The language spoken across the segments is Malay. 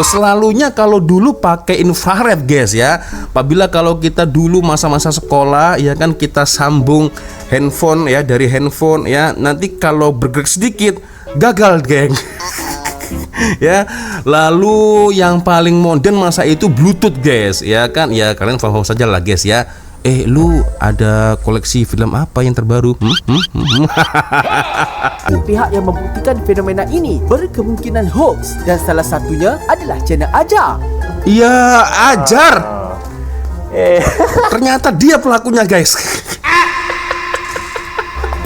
selalunya kalau dulu pakai infrared guys ya. Apabila kalau kita dulu masa-masa sekolah ya kan, kita sambung handphone ya, dari handphone ya, nanti kalau bergerak sedikit gagal geng. Ya, lalu yang paling modern masa itu Bluetooth guys ya kan, ya kalian paham saja lah guys ya. Lu ada koleksi film apa yang terbaru? Pihak yang membuktikan fenomena ini berkemungkinan hoax, dan salah satunya adalah channel Ajar. Iya, Ajar. Ternyata dia pelakunya guys.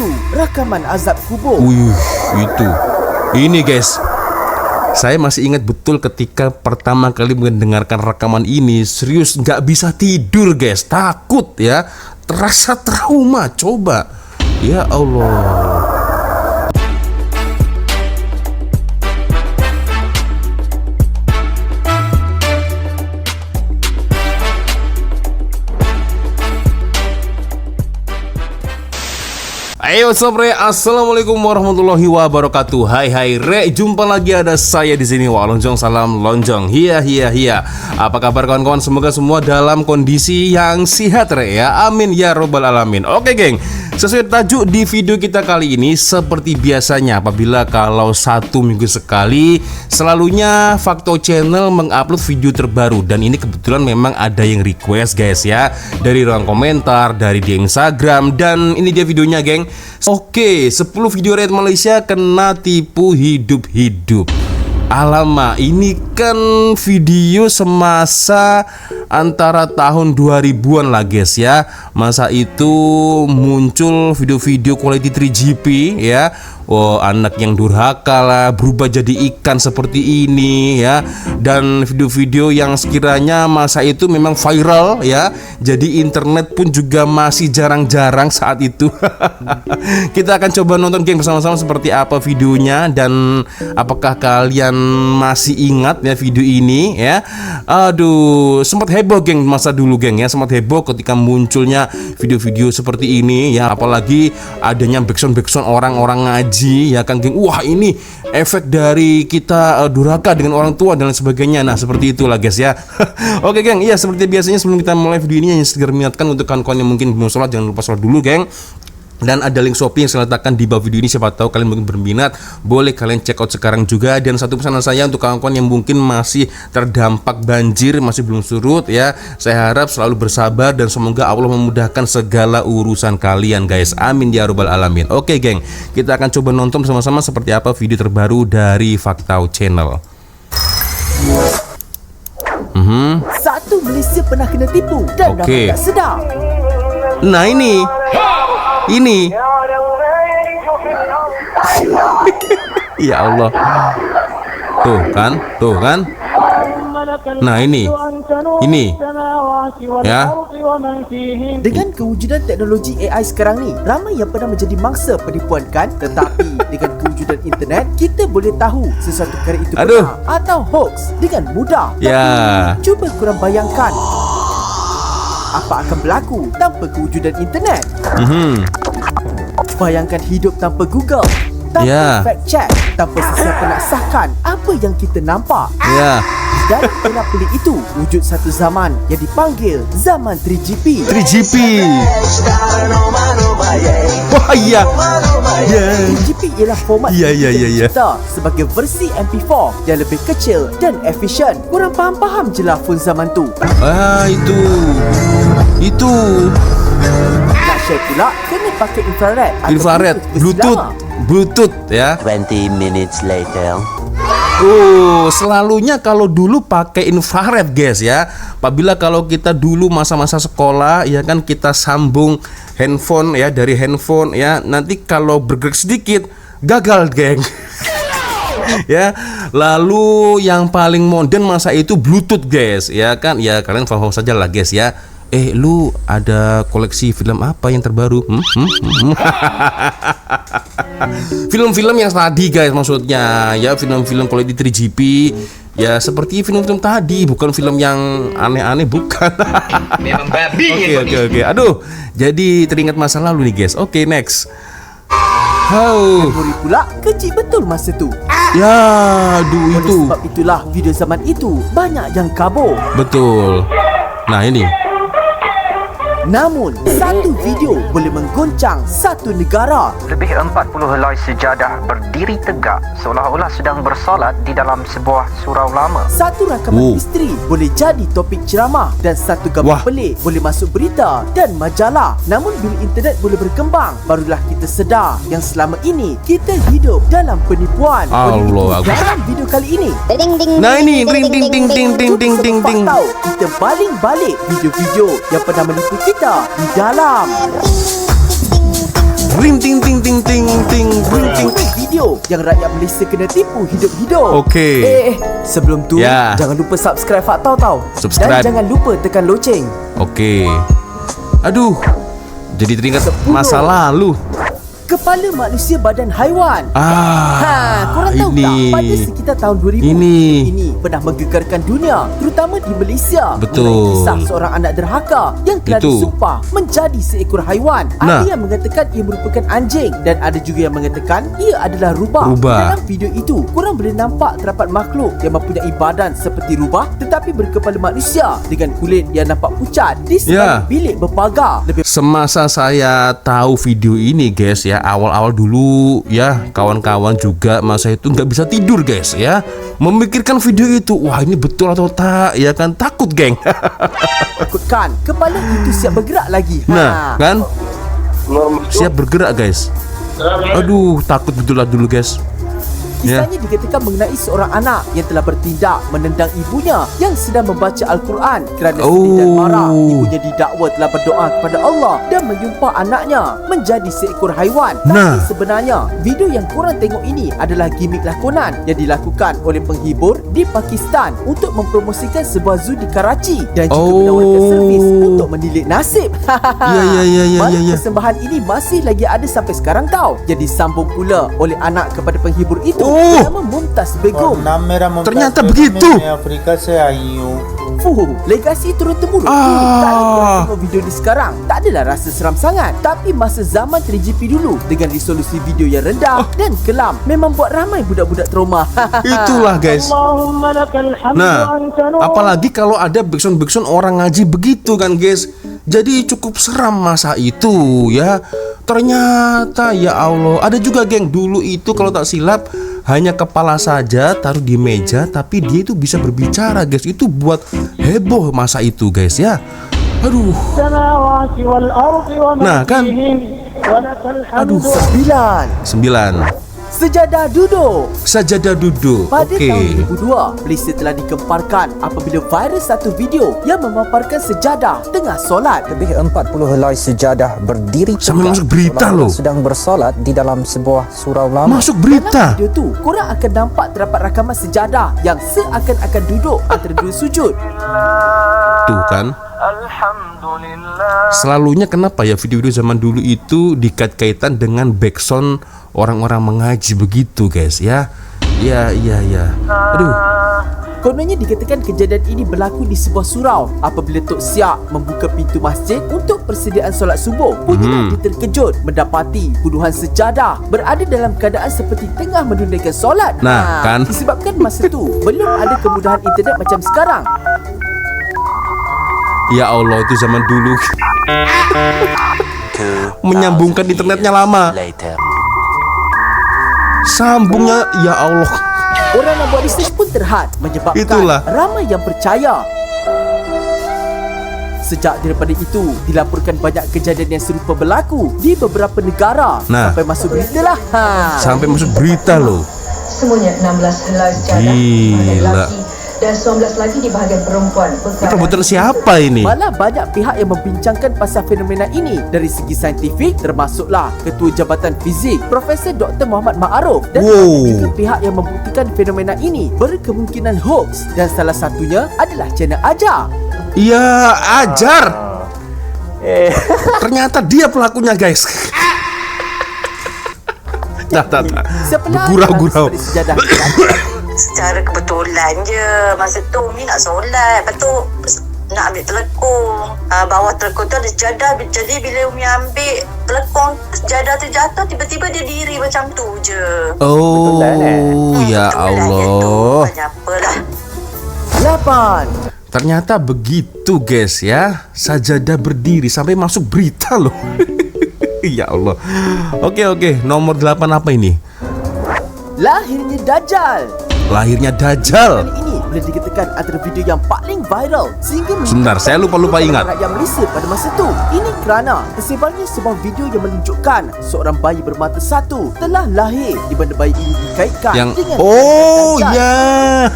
Tuh, rakaman azab kubur. Wih, itu. Ini guys, saya masih ingat betul ketika pertama kali mendengarkan rekaman ini. Serius nggak bisa tidur guys, takut ya, terasa trauma. Coba, ya Allah. Ayo sobre, assalamualaikum warahmatullahi wabarakatuh. Hai re, jumpa lagi ada saya di sini. Wah lonjong, salam lonjong. Hiya. Apa kabar kawan-kawan? Semoga semua dalam kondisi yang sehat re ya. Amin ya robbal alamin. Oke geng, sesuai tajuk di video kita kali ini, seperti biasanya apabila kalau 1 minggu sekali, selalunya Fakto Channel mengupload video terbaru. Dan ini kebetulan memang ada yang request guys ya, dari ruang komentar, dari di Instagram. Dan ini dia videonya geng. Oke, 10 video rakyat Malaysia kena tipu hidup-hidup. Alamak, ini kan video semasa antara tahun 2000-an lah guys ya. Masa itu muncul video-video quality 3GP ya. Oh, anak yang durhaka lah, berubah jadi ikan seperti ini ya. Dan video-video yang sekiranya masa itu memang viral ya. Jadi internet pun juga masih jarang-jarang saat itu. Kita akan coba nonton geng bersama-sama seperti apa videonya, dan apakah kalian masih ingat ya video ini ya. Aduh, sempat heboh geng masa dulu geng ya, sempat heboh ketika munculnya video-video seperti ini ya. Apalagi adanya backsound orang-orang ngaji ya kan geng. Wah, ini efek dari kita durhaka dengan orang tua dan lain sebagainya. Nah, seperti itulah guys ya. Oke geng, iya seperti biasanya sebelum kita mulai video ini, yang segera mengingatkan untuk kawan-kawan yang mungkin belum sholat, jangan lupa sholat dulu geng. Dan ada link Shopee yang saya letakkan di bawah video ini. Siapa tahu kalian mungkin berminat, boleh kalian check out sekarang juga. Dan satu pesanan saya untuk kawan-kawan yang mungkin masih terdampak banjir, masih belum surut ya, saya harap selalu bersabar dan semoga Allah memudahkan segala urusan kalian guys. Amin ya robbal alamin. Oke geng, kita akan coba nonton bersama-sama seperti apa video terbaru dari Fakto Channel. Satu Malaysia pernah kena tipu dan tak sedar. Nah ini ya Allah, tuh kan. Nah ini ya. Dengan kewujudan teknologi AI sekarang ni, ramai yang pernah menjadi mangsa penipuan kan. Tetapi dengan kewujudan internet, kita boleh tahu sesuatu perkara itu benar atau hoax dengan mudah. Ya. Tapi cuba korang bayangkan apa akan berlaku tanpa kewujudan internet. Bayangkan hidup tanpa Google, tanpa fact check, tanpa sesiapa nak sahkan apa yang kita nampak. Dan dalam pelik itu wujud satu zaman yang dipanggil zaman 3GP. Wah iya. 3GP ialah format yang dicipta sebagai versi MP4 yang lebih kecil dan efisien. Korang faham je lah phone zaman tu. Itu nak share pula kena pakai infrared, Bluetooth ya. 20 minutes later. Selalunya kalau dulu pakai infrared guys ya. Apabila kalau kita dulu masa-masa sekolah ya kan, kita sambung handphone ya, dari handphone ya, nanti kalau bergerak sedikit gagal geng. Ya, lalu yang paling modern masa itu Bluetooth guys ya kan, ya kalian paham saja lah guys ya. Lu ada koleksi film apa yang terbaru? Film-film yang tadi guys, maksudnya ya, film-film quality 3GP ya, seperti film-film tadi, bukan film yang aneh-aneh, bukan. Memang babi. Oke. Aduh, jadi teringat masa lalu nih guys. Oke, next. Memori pula kecil betul masa tu. Ya, aduh Oleh itu. sebab itulah video zaman itu banyak yang kabur. Betul. Nah, ini. Namun, satu video boleh menggoncang satu negara. Lebih 40 helai sejadah berdiri tegak seolah-olah sedang bersolat di dalam sebuah surau lama. Satu rakaman misteri boleh jadi topik ceramah dan satu gambar pelik boleh masuk berita dan majalah. Namun bila internet boleh berkembang, barulah kita sedar yang selama ini kita hidup dalam penipuan. Oleh itu, Allah. dalam video kali ini, Nah, ini ring ting ting ting ting ting ting ting. tahu kita baling balik video-video yang pernah menipu kita di dalam Ring ting ting ting ting ting ring ting. video yang rakyat Malaysia kena tipu hidup-hidup. Okey. Sebelum tu jangan lupa subscribe Faktau tau. Subscribe. Dan jangan lupa tekan loceng. Okey. Aduh. Jadi teringat masa lalu. Kepala manusia badan haiwan. Korang tahu ini. tak pada sekitar tahun 2000 ini pernah menggegarkan dunia, terutama di Malaysia. Betul. Mengenai kisah seorang anak derhaka yang telah disumpah menjadi seekor haiwan. Ada yang mengatakan ia merupakan anjing dan ada juga yang mengatakan ia adalah rubah. Dalam video itu, korang boleh nampak terdapat makhluk yang mempunyai badan seperti rubah tetapi berkepala manusia dengan kulit yang nampak pucat di sebelah bilik berpagar. Semasa saya tahu video ini guys ya, awal-awal dulu ya, kawan-kawan juga masa itu nggak bisa tidur guys ya, memikirkan video itu, wah ini betul atau tak ya kan, takut geng. Takutkan kepala itu siap bergerak lagi. Nah kan, siap bergerak guys. Aduh takut betul lah dulu guys. Kisahnya dikatakan mengenai seorang anak yang telah bertindak menendang ibunya yang sedang membaca Al-Quran. Kerana sedih dan marah, ibunya didakwa telah berdoa kepada Allah dan menyumpah anaknya menjadi seekor haiwan. Tapi sebenarnya video yang korang tengok ini adalah gimik lakonan yang dilakukan oleh penghibur di Pakistan untuk mempromosikan sebuah zoo di Karachi dan juga menawarkan servis untuk menilik nasib. Persembahan ini masih lagi ada sampai sekarang tau. Jadi sambung pula oleh anak kepada penghibur itu bernama Mumtaz Begum. Ternyata begitu. Legasi turun-temurun. Kalau tengok video ni sekarang, tak adalah rasa seram sangat. Tapi masa zaman 3GP dulu dengan resolusi video yang rendah dan kelam, memang buat ramai budak-budak trauma. Itulah guys. Nah, apalagi kalau ada backsound orang ngaji begitu kan guys. Jadi cukup seram masa itu ya. Ternyata ya Allah, ada juga geng dulu itu kalau tak silap hanya kepala saja taruh di meja tapi dia itu bisa berbicara guys. Itu buat heboh masa itu guys ya. Aduh. Nah kan. Aduh. 9. Sejadah duduk. Sajadah duduk. Pada tahun 2002, Malaysia telah dikemparkan apabila viral satu video yang memaparkan sejadah tengah solat. Lebih 40 helai sejadah berdiri sampai masuk berita loh. Sedang bersolat di dalam sebuah surau lama. Masuk berita. Dalam video tu, korang akan nampak terdapat rakaman sejadah yang seakan-akan duduk antara dua sujud. Tuh kan. Selalunya kenapa ya video-video zaman dulu itu dikait-kaitan dengan backsound orang-orang mengaji begitu guys ya. Ya. Aduh. Kononnya dikatakan kejadian ini berlaku di sebuah surau apabila Tok Siak membuka pintu masjid untuk persediaan solat subuh. Punyalah dia terkejut mendapati puluhan sejadah berada dalam keadaan seperti tengah menunaikan solat. Nah, kan disebabkan masa tu belum ada kemudahan internet macam sekarang. Ya Allah, itu zaman dulu menyambungkan internetnya lama. Sambungnya ya Allah. Orang yang buat research pun terhad menyebabkan ramai yang percaya. Sejak daripada itu dilaporkan banyak kejadian yang serupa berlaku di beberapa negara. Sampai masuk berita lah. Sampai masuk berita loh. Semuanya 16 helai sejadah lelaki dan 19 lagi di bahagian perempuan. Perbuatan siapa ini? Malah banyak pihak yang membincangkan pasal fenomena ini dari segi saintifik, termasuklah Ketua Jabatan Fizik Profesor Dr. Muhammad Ma'aruf, dan juga pihak yang membuktikan fenomena ini berkemungkinan hoax, dan salah satunya adalah channel Ajar. Iya, Ajar. Ternyata dia pelakunya guys. Gurau-gurau. Secara kebetulan je masa tu Umi nak solat. Lepas tu nak ambil telekung. Bawah telekung tu ada sejadah. Jadi bila Umi ambil telekung, sejadah tu jatuh, tiba-tiba dia diri macam tu je. Oh, ya Allah. Banyak apalah. 8. Ternyata begitu guys ya. Sajadah berdiri sampai masuk berita loh. Ya Allah. Oke, nomor 8 apa ini? Lahirnya Dajjal. Lahirnya Dajjal. Kali ini boleh dikatakan antara video yang paling viral sehingga Sebentar, saya lupa ingat. rakyat Malaysia pada masa itu. Ini kerana tersebarnya sebuah video yang menunjukkan seorang bayi bermata satu telah lahir, di mana bayi ini dikaitkan Yang dengan ya. Dajjal.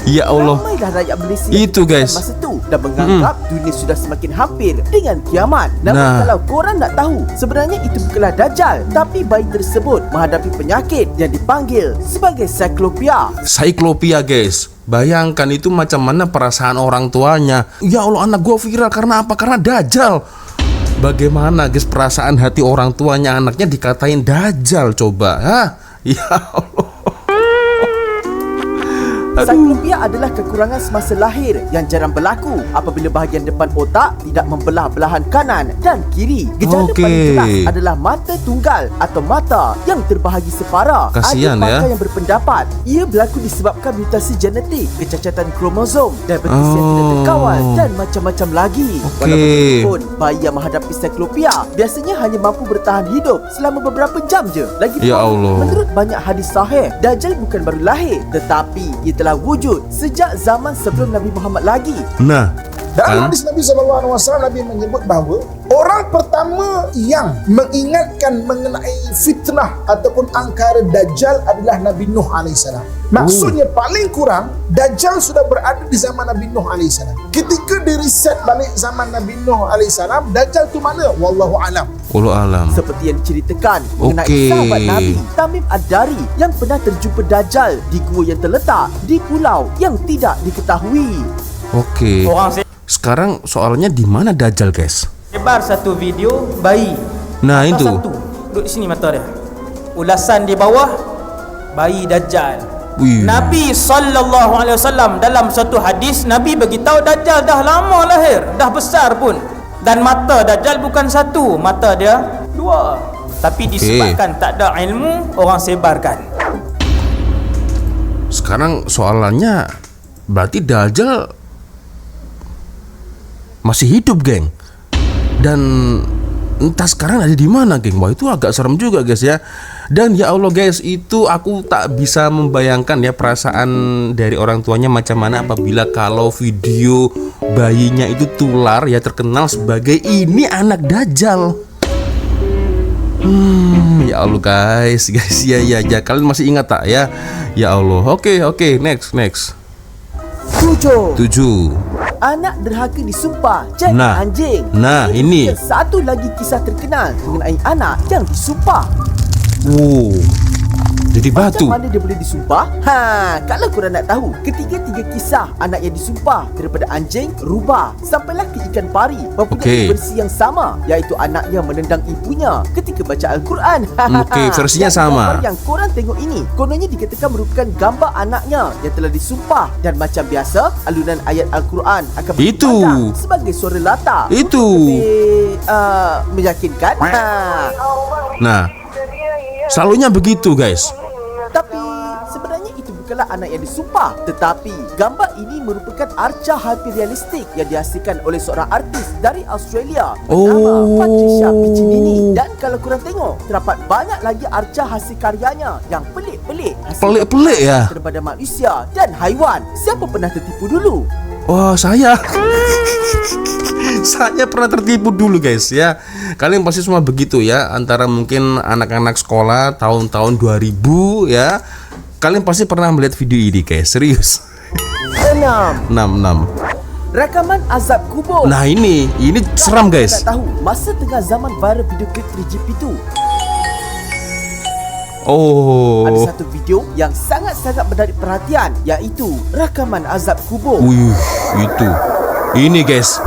Ya Allah. Ramailah rakyat Malaysia Itu, guys. masa tu dan menganggap dunia sudah semakin hampir dengan kiamat. Namun Nah. kalau korang nak tahu, sebenarnya itu bukanlah Dajjal, tapi bayi tersebut menghadapi penyakit yang dipanggil sebagai Cyclopia. Cyclopia guys. Bayangkan itu macam mana perasaan orang tuanya. Ya Allah, anak gua viral karena apa? Karena Dajjal. Bagaimana guys perasaan hati orang tuanya anaknya dikatain Dajjal coba? Hah? Ya Allah. Cyclopia adalah kekurangan semasa lahir yang jarang berlaku apabila bahagian depan otak tidak membelah belahan kanan dan kiri. Gejala paling jelas adalah mata tunggal atau mata yang terbahagi separa. Kasihan Ada pakar ya. yang berpendapat ia berlaku disebabkan mutasi genetik, kecacatan kromosom, diabetes yang tidak terkawal dan macam-macam lagi. Walaupun begitupun, bayi yang menghadapi Cyclopia biasanya hanya mampu bertahan hidup selama beberapa jam je. Lagi Ya Allah. menurut banyak hadis sahih, Dajjal bukan baru lahir, tetapi ia telah wujud sejak zaman sebelum Nabi Muhammad lagi. Nah, Dalam hadis Nabi SAW, Nabi menyebut bahawa orang pertama yang mengingatkan mengenai fitnah ataupun angkara Dajjal adalah Nabi Nuh AS. Maksudnya paling kurang Dajjal sudah berada di zaman Nabi Nuh AS. Ketika diriset balik zaman Nabi Nuh AS, Dajjal tu mana? Wallahu alam. Wallahu alam. Seperti yang diceritakan mengenai Okey. sahabat Nabi Tamim Ad-Dari yang pernah terjumpa Dajjal di gua yang terletak di pulau yang tidak diketahui. Oke. Sekarang soalnya di mana Dajjal guys? Sebar satu video bayi. Nah Mata itu. satu. Duduk di sini mata dia. Ulasan di bawah bayi Dajjal. Wih. Nabi SAW dalam satu hadis Nabi beritahu Dajjal dah lama lahir, dah besar pun. Dan mata Dajjal bukan satu, mata dia dua. Tapi disebabkan tak ada ilmu, orang sebarkan. Sekarang soalannya berarti Dajjal masih hidup, geng. Dan entah sekarang ada di mana, geng. Wah, itu agak serem juga, guys ya. Dan ya Allah, guys, itu aku tak bisa membayangkan ya perasaan dari orang tuanya macam mana apabila kalau video bayinya itu tular ya, terkenal sebagai ini anak Dajjal. Ya Allah, guys, ya, kalian masih ingat tak ya? Ya Allah. Oke, next. 7. 7. Anak derhaka disumpah jadi Nah. anjing. Nah, ini. Yang satu lagi kisah terkenal mengenai anak yang disumpah. Jadi batu. Macam mana dia boleh disumpah? Kalau korang nak tahu, ketiga-tiga kisah anak yang disumpah daripada anjing, rubah sampailah ke ikan pari mempunyai versi yang sama, iaitu anak yang menendang ibunya ketika baca Al-Quran. Versinya Dan sama. gambar yang korang tengok ini kononnya dikatakan merupakan gambar anaknya yang telah disumpah, dan macam biasa alunan ayat Al-Quran akan Itu. berkumandang sebagai suara latar. Itu. Lebih meyakinkan. Nah, selalunya begitu, guys. Tapi sebenarnya itu bukanlah anak yang disumpah, tetapi gambar ini merupakan arca hyperrealistik yang dihasilkan oleh seorang artis dari Australia bernama Patricia Piccinini. Dan kalau korang tengok, terdapat banyak lagi arca hasil karyanya yang pelik-pelik. Pelik-pelik ya? Daripada manusia dan haiwan. Siapa pernah tertipu dulu? Wah, saya saya pernah tertipu dulu, guys ya. Kalian pasti semua begitu ya. Antara mungkin anak-anak sekolah tahun-tahun 2000 ya. Kalian pasti pernah melihat video ini, guys. Serius. 6. 6. Rakaman azab kubur. Nah, ini seram, guys. Nak tahu, masa tengah zaman viral video klip 3GP tu, ada satu video yang sangat-sangat menarik perhatian, iaitu rakaman azab kubur. Itu. Ini, guys.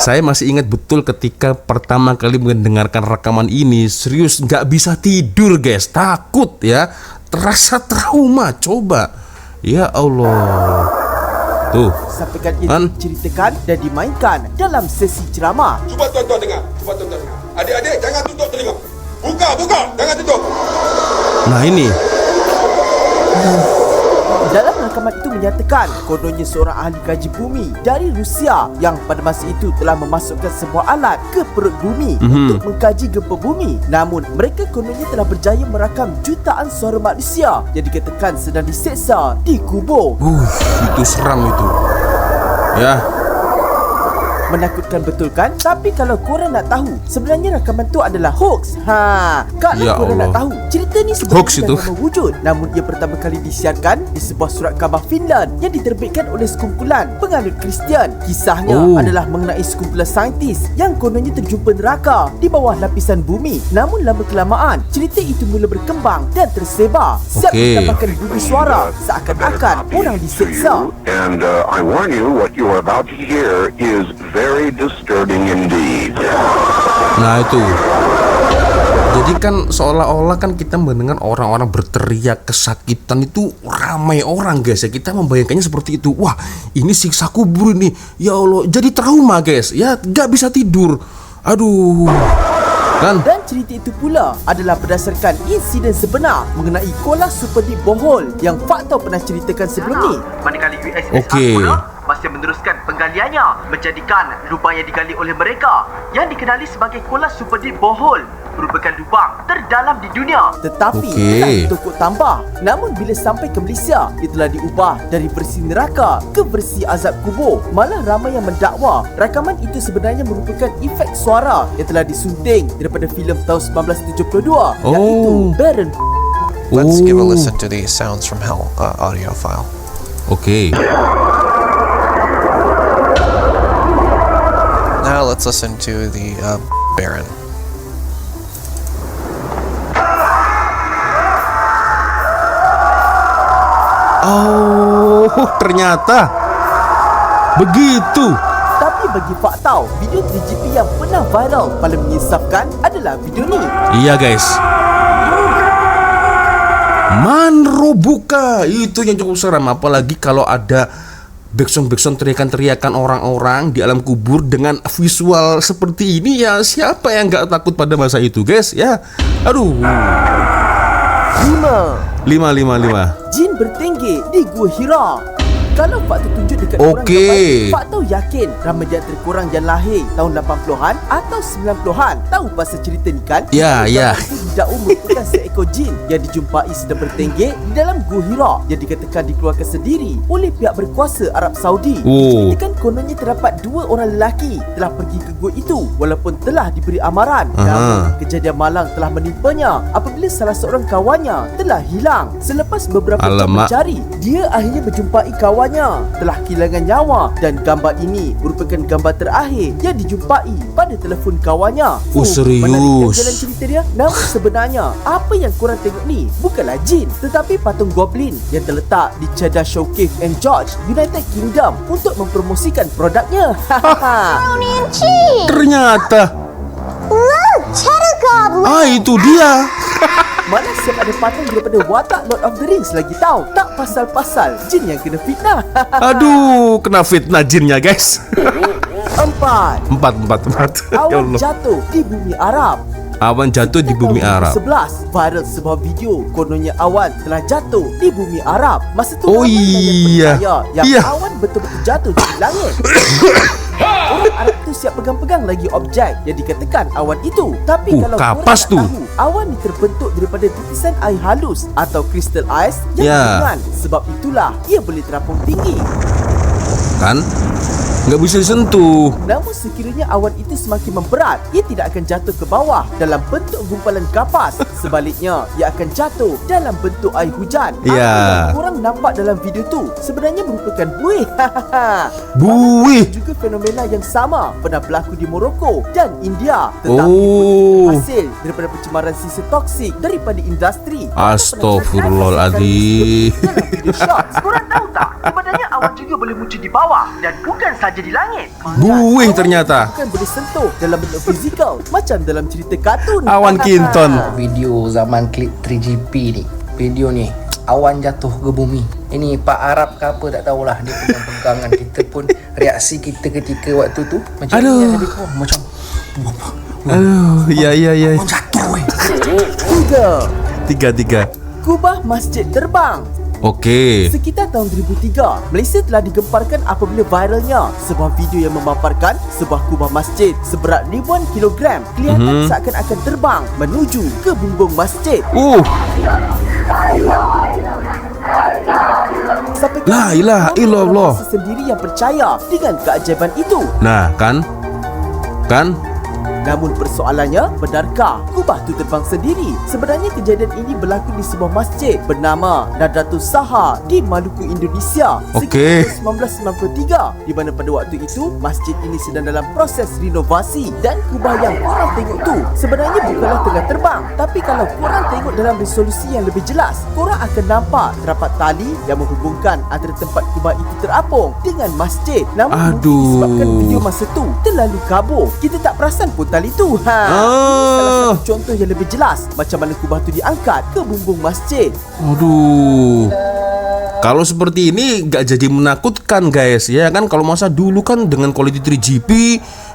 Saya masih ingat betul ketika pertama kali mendengarkan rekaman ini. Serius, nggak bisa tidur, guys. Takut ya. Terasa trauma. Coba. Ya Allah. Tuh. Sampaikan ia Kan? diceritakan dan dimainkan dalam sesi ceramah. Cuba tuan-tuan dengar. Cuba tuan-tuan dengar. Adik-adik jangan tutup telinga. Buka. Jangan tutup. Nah ini. Dalam rakaman itu menyatakan kononnya seorang ahli kaji bumi dari Rusia yang pada masa itu telah memasukkan sebuah alat ke perut bumi untuk mengkaji gempa bumi. Namun mereka kononnya telah berjaya merakam jutaan suara manusia yang dikatakan sedang diseksa di kubur. Itu seram itu. Ya. Menakutkan betul kan? Tapi kalau korang nak tahu, sebenarnya rakaman tu adalah hoax. Kalau Ya korang Allah. nak tahu, cerita ni Hoax sebenarnya itu. dah lama wujud. Namun ia pertama kali disiarkan di sebuah surat khabar Finland yang diterbitkan oleh sekumpulan penganut Kristian. Kisahnya adalah mengenai sekumpulan saintis yang kononnya terjumpa neraka di bawah lapisan bumi. Namun lama kelamaan, cerita itu mula berkembang dan tersebar. Siap ditambahkan bunyi suara seakan-akan orang diseksa. And I warn you, what you are about to hear is very disturbing indeed. Nah itu. Jadi kan seolah-olah kan kita mendengar orang-orang berteriak kesakitan itu ramai orang guys ya. Kita membayangkannya seperti itu. Wah ini siksa kubur ini. Ya Allah jadi trauma guys. Ya gak bisa tidur. Aduh. Kan? Dan cerita itu pula adalah berdasarkan insiden sebenar mengenai Kola Super Deep Borehole yang Fakta pernah ceritakan sebelum ni. Manakala USS Okey. Argonaut masih meneruskan penggaliannya menjadikan lubang yang digali oleh mereka yang dikenali sebagai Kola Super Deep Borehole merupakan lubang terdalam di dunia. Tetapi Okey. telah ditokok tambah. Namun bila sampai ke Malaysia, ia telah diubah dari versi neraka ke versi azab kubur. Malah ramai yang mendakwa rakaman itu sebenarnya merupakan efek suara yang telah disunting daripada filem tahun 1972 iaitu Baron. Let's give a listen to the Sounds from Hell audio file. Oke. Now let's listen to the Baron. Oh, ternyata begitu. Tapi bagi Fakta, video 3GP yang pernah viral paling menyesatkan adalah video ni. Iya guys. Manro buka itu yang cukup seram, apalagi kalau ada backsound teriakan-teriakan orang-orang di alam kubur dengan visual seperti ini. Ya siapa yang nggak takut pada masa itu guys ya. Aduh. 5 Jin bertinggi di Gua Hira. Kalau Fakta tunjuk dekat orang Okey. yang baik, Fakta yakin ramai di antara korang yang lahir tahun 80-an atau 90-an tahu pasal cerita ni kan? Ya, ya. Itu didakwa merupakan seekor jin yang dijumpai sedang bertengger di dalam Gua Hira yang dikatakan dikeluarkan sendiri oleh pihak berkuasa Arab Saudi. Diceritakan kononnya terdapat 2 orang lelaki telah pergi ke gua itu walaupun telah diberi amaran. Namun kejadian malang telah menimpanya apabila salah seorang kawannya telah hilang. Selepas beberapa tahun Alamak. mencari, dia akhirnya menjumpai kawannya telah kehilangan nyawa dan gambar ini merupakan gambar terakhir yang dijumpai pada telefon kawannya. Serius? Menarikkan jalan cerita dia. Namun sebenarnya apa yang korang tengok ni bukanlah jin tetapi patung goblin yang terletak di Cheddar Show Cave and George, United Kingdom untuk mempromosikan produknya. Ternyata. Itu dia. Mana siap ada patung daripada watak Lord of the Rings lagi tahu. Tak pasal-pasal jin yang kena fitnah. Aduh, kena fitnah jinnya guys. 4. Empat. Ya Awan Allah. jatuh di bumi Arab. Awan jatuh di bumi Arab. 11 viral sebuah video kononnya awan telah jatuh di bumi Arab. Masa tu Oh, ramai iya. yang percaya yang Iya. awan betul-betul jatuh di langit. Orang Arab tu siap pegang-pegang lagi objek yang dikatakan awan itu. Tapi kalau kapas korang nak tu. tahu, awan ni terbentuk daripada titisan air halus atau crystal ice yang Ya. ringan. Sebab itulah ia boleh terapung tinggi. Kan? Nggak bisa disentuh. Namun sekiranya awan itu semakin memberat, ia tidak akan jatuh ke bawah dalam bentuk gumpalan kapas. Sebaliknya, ia akan jatuh dalam bentuk air hujan. Ya. Apa yang korang nampak dalam video tu sebenarnya merupakan buih. Buih. Juga fenomena yang sama pernah berlaku di Morocco dan India. Tetapi Oh. hasil daripada pencemaran sisa toksik daripada industri. Astagfirullahaladzim. Dalam video shots. Korang tahu tak? Sebenarnya awan juga boleh muncul di bawah dan bukan saja di langit. Buih ternyata. Bukan boleh sentuh dalam bentuk fizikal macam dalam cerita kartun. Awan kinton. Video zaman klip 3GP ni. Video ni awan jatuh ke bumi. Ini Pak Arab ke apa tak tahulah, dia pegang-pegangan. Kita pun reaksi kita ketika waktu tu macam ni lebih kurang macam ya. jatuh weh. Tiga. Kubah masjid terbang. Okey. Sekitar tahun 2003, Malaysia telah digemparkan apabila viralnya sebuah video yang memaparkan sebuah kubah masjid seberat ribuan kilogram kelihatan seakan-akan terbang menuju ke bumbung masjid. Sampai La ilaha illallah. sendiri yang percaya dengan keajaiban itu. Nah, kan? Namun persoalannya, benarkah kubah itu terbang sendiri? Sebenarnya kejadian ini berlaku di sebuah masjid bernama Nadratul Sahar di Maluku, Indonesia. Okey. Sekitar 1993, di mana pada waktu itu masjid ini sedang dalam proses renovasi dan kubah yang korang tengok tu sebenarnya bukanlah tengah terbang. Tapi kalau korang tengok dalam resolusi yang lebih jelas, korang akan nampak terdapat tali yang menghubungkan antara tempat kubah itu terapung dengan masjid. Namun mungkin disebabkan video masa tu terlalu kabur, kita tak perasan pun tali tu. Salah satu contoh yang lebih jelas macam mana kubah tu diangkat ke bumbung masjid. Aduh. Kalau seperti ini gak jadi menakutkan guys, ya kan? Kalau masa dulu kan dengan quality 3GP,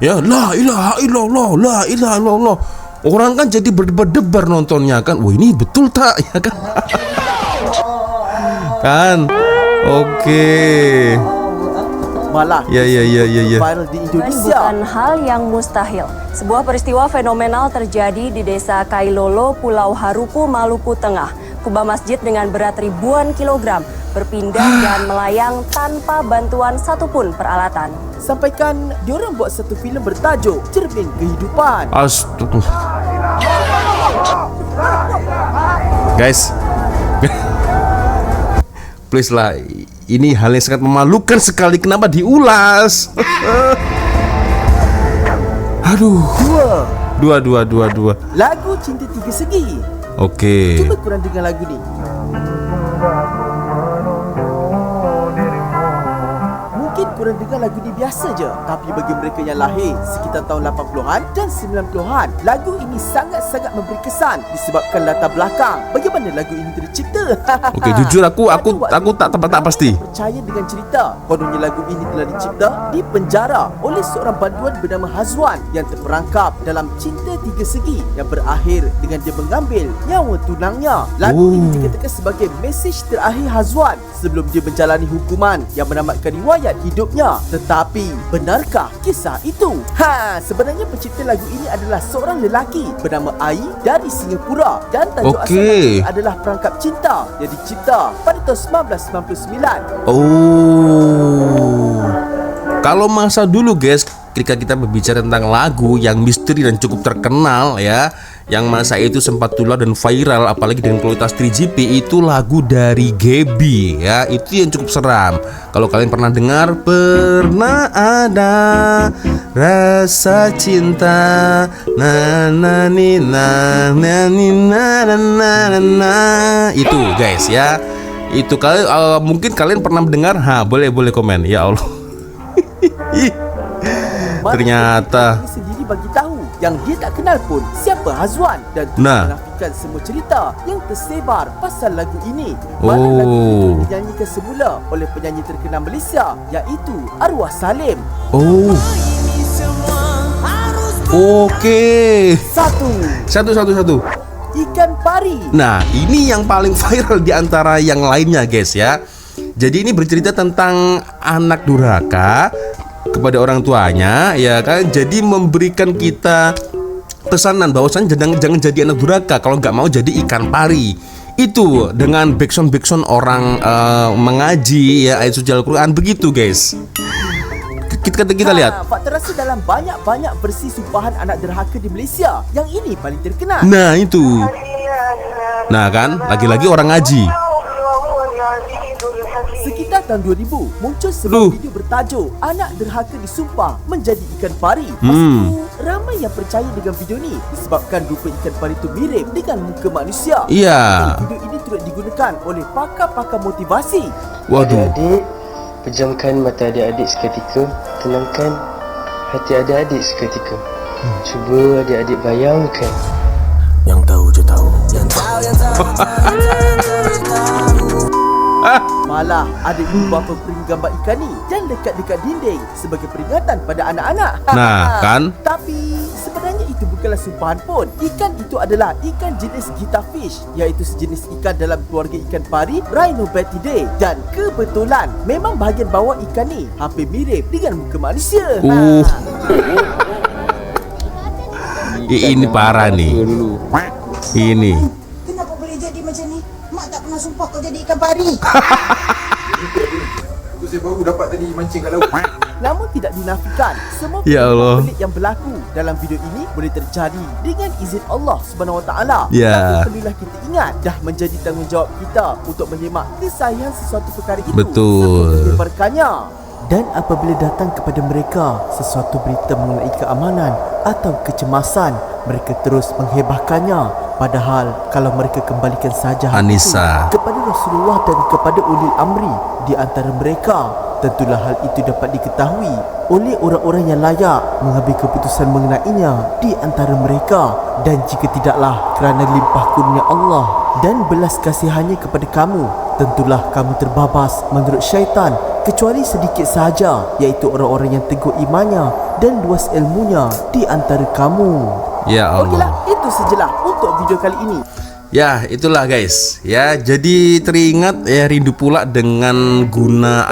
ya la ilaha illallah. Orang kan jadi berdebar nontonnya kan. Wah, ini betul tak ya kan? Kan? Oke. Malah ya. viral di Indonesia. Bukan hal yang mustahil. Sebuah peristiwa fenomenal terjadi di desa Kailolo, Pulau Harupu, Maluku Tengah. Kubah masjid dengan berat ribuan kilogram berpindah dan melayang tanpa bantuan satupun peralatan. Sampaikan diorang buat satu filem bertajuk Cermin Kehidupan. Astaga. Guys, please lah, ini hal yang sangat memalukan sekali. Kenapa diulas? Aduh. Dua. Lagu Cinta Tiga Segi. Okey. Cuba korang dengar lagu ni. Mungkin korang dengar lagu ni biasa je, tapi bagi mereka yang lahir sekitar tahun 80-an dan 90-an, lagu ini sangat-sangat memberi kesan disebabkan latar belakang bagaimana lagu ini tercipta. Okey, jujur aku tak pasti. Percaya dengan cerita, kononnya lagu ini telah dicipta di penjara oleh seorang banduan bernama Hazwan yang terperangkap dalam cinta tiga segi yang berakhir dengan dia mengambil nyawa tunangnya. Lagu ini dikatakan sebagai mesej terakhir Hazwan sebelum dia menjalani hukuman yang menamatkan riwayat hidupnya. Tetapi benarkah kisah itu? Sebenarnya pencipta lagu ini adalah seorang lelaki bernama Ai dari Singapura dan tajuk asal lagu adalah Perangkap Cinta yang dicipta pada tahun 1999. Kalau masa dulu guys, ketika kita berbicara tentang lagu yang misteri dan cukup terkenal ya, yang masa itu sempat tular dan viral apalagi dengan kualitas 3GP, itu lagu dari Gaby ya, itu yang cukup seram. Kalau kalian pernah dengar, pernah ada rasa cinta na na ni na na ni na na na na, itu guys ya. Itu kalian mungkin kalian pernah mendengar. Boleh komen ya Allah. Ternyata sendiri bagi tahu yang dia tak kenal pun siapa Hazwan dan menafikan semua cerita yang tersebar pasal lagu ini. Mana lagu itu dinyanyikan semula oleh penyanyi terkenal Malaysia iaitu Arwah Salim. Okey. Satu. Ikan pari. Nah, ini yang paling viral di antara yang lainnya guys ya. Jadi ini bercerita tentang anak durhaka kepada orang tuanya ya kan. Jadi memberikan kita pesanan bahwasannya jangan jadi anak durhaka, kalau nggak mau jadi ikan pari. Itu dengan backsound orang mengaji ya ayat suci Al-Quran begitu guys. Kita lihat. Fakta rasa dalam banyak versi sumpahan anak derhaka di Malaysia, yang ini paling terkenal. Nah itu. Nah kan, lagi-lagi orang ngaji. Sekitar tahun 2000 muncul sebuah video bertajuk Anak Derhaka Disumpah Menjadi Ikan Pari. Masa tu ramai yang percaya dengan video ni disebabkan rupa ikan pari itu mirip dengan muka manusia. Iya. Video ini turut digunakan oleh pakar-pakar motivasi. Waduh. Adik-adik, pejamkan mata adik-adik seketika, tenangkan hati adik-adik seketika. Cuba adik-adik bayangkan. Yang tahu je tahu. Yang tahu. Malah ada ibu bapa print gambar ikan ni dan lekat dekat dinding sebagai peringatan pada anak-anak. Nah, kan? Tapi sebenarnya itu bukanlah sumpahan pun. Ikan itu adalah ikan jenis guitar fish, iaitu sejenis ikan dalam keluarga ikan pari Rhinobatidae. Dan kebetulan memang bahagian bawah ikan ni hampir mirip dengan muka manusia. Ini parah nih. Ini. Kenapa boleh jadi macam ni? Mak tak pernah sumpah kau jadi ikan pari. Itu saya baru dapat tadi mancing kat laut. Namun tidak dinafikan, semua Ya Allah. pelik yang berlaku dalam video ini boleh terjadi dengan izin Allah Subhanahu Wa Taala. Ya. Tapi perlulah kita ingat, dah menjadi tanggungjawab kita untuk menyemak kesahihan sesuatu perkara itu. Betul. Berkanya. Dan apabila datang kepada mereka sesuatu berita mengenai keamanan atau kecemasan, mereka terus menghebahkannya. Padahal kalau mereka kembalikan saja Anissa itu kepada Rasulullah dan kepada ulil amri di antara mereka, tentulah hal itu dapat diketahui oleh orang-orang yang layak mengambil keputusan mengenainya di antara mereka. Dan jika tidaklah kerana limpah kurnia Allah dan belas kasihannya kepada kamu, tentulah kamu terbabas menurut syaitan, kecuali sedikit sahaja, iaitu orang-orang yang teguh imannya dan luas ilmunya di antara kamu. Ya Allah. Okeylah, itu sajalah untuk video kali ini. Ya, itulah guys. Ya, jadi teringat ya, rindu pula dengan guna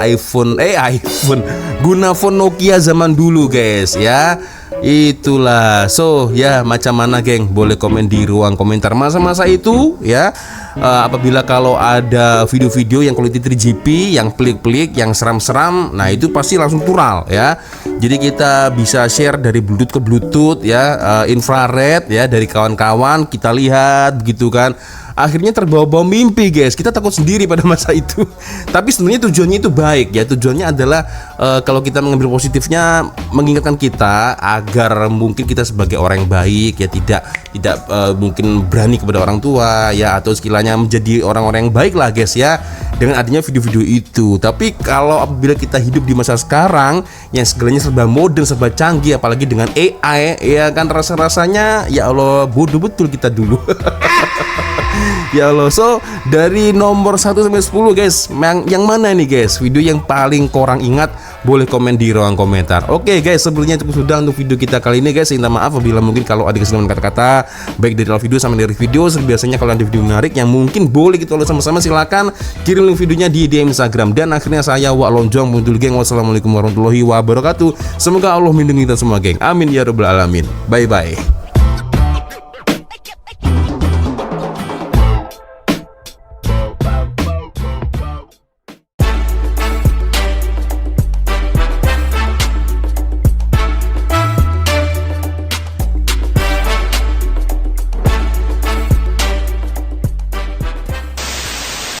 guna phone Nokia zaman dulu guys ya. Itulah. So, ya macam mana geng? Boleh komen di ruang komentar masa-masa itu ya. Apabila kalau ada video-video yang quality 3GP, yang pelik-pelik, yang seram-seram, nah itu pasti langsung tural ya. Jadi kita bisa share dari Bluetooth ke Bluetooth ya, infrared ya, dari kawan-kawan kita lihat begitu kan. Akhirnya terbawa-bawa mimpi guys. Kita takut sendiri pada masa itu. Tapi sebenarnya tujuannya itu baik ya. Tujuannya adalah kalau kita mengambil positifnya, mengingatkan kita agar mungkin kita sebagai orang yang baik ya, tidak mungkin berani kepada orang tua ya, atau sekiranya menjadi orang-orang yang baik lah guys ya, dengan adanya video-video itu. Tapi kalau apabila kita hidup di masa sekarang yang segalanya serba modern, serba canggih, apalagi dengan AI ya kan, rasa-rasanya ya Allah bodoh betul kita dulu. Ya Allah. So dari nomor 1 sampai 10 guys, yang mana nih guys video yang paling korang ingat? Boleh komen di ruang komentar. Oke guys, sebelumnya cukup sudah untuk video kita kali ini guys. Minta maaf apabila mungkin kalau ada kesalahan kata-kata baik dari awal video sampai dari video. Seperti biasanya kalau ada video menarik yang mungkin boleh kita ulas sama-sama, silakan kirim link videonya di DM Instagram. Dan akhirnya saya Wak Lonjong mundur geng. Wassalamualaikum warahmatullahi wabarakatuh. Semoga Allah melindungi kita semua geng. Amin ya rabbal alamin. Bye bye.